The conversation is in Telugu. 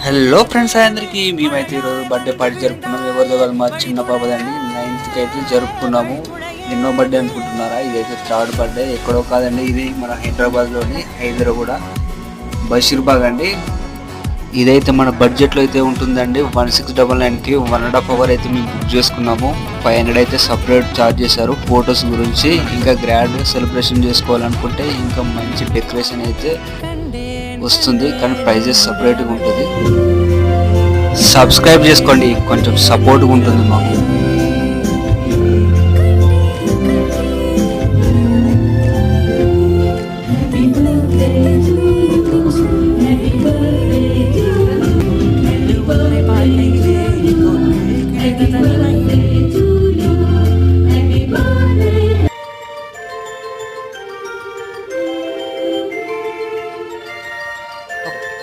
హలో ఫ్రెండ్స్ అందరికీ మేమైతే ఈరోజు బర్త్డే పార్టీ జరుపుకున్నాము. ఎవరిదో కాదు, మా చిన్న పాపదండి. 9th అయితే జరుపుకున్నాము. ఎన్నో బర్త్డే అనుకుంటున్నారా? ఇదైతే 3rd బర్త్డే. ఎక్కడో కాదండి, ఇది మన హైదరాబాద్లోని హైదరాబాద్ బషీర్బాగ్ అండి. ఇదైతే మన బడ్జెట్లో అయితే ఉంటుందండి. 1699కి 1.5 అవర్ అయితే మేము బుక్ చేసుకున్నాము. 500 అయితే సపరేట్ ఛార్జ్ చేశారు ఫొటోస్ గురించి. ఇంకా గ్రాండ్గా సెలబ్రేషన్ చేసుకోవాలనుకుంటే ఇంకా మంచి డెకరేషన్ అయితే వస్తుంది, కానీ ప్రైజెస్ సపరేట్గా ఉంటుంది. సబ్స్క్రైబ్ చేసుకోండి, కొంచెం సపోర్ట్గా ఉంటుంది మాకు.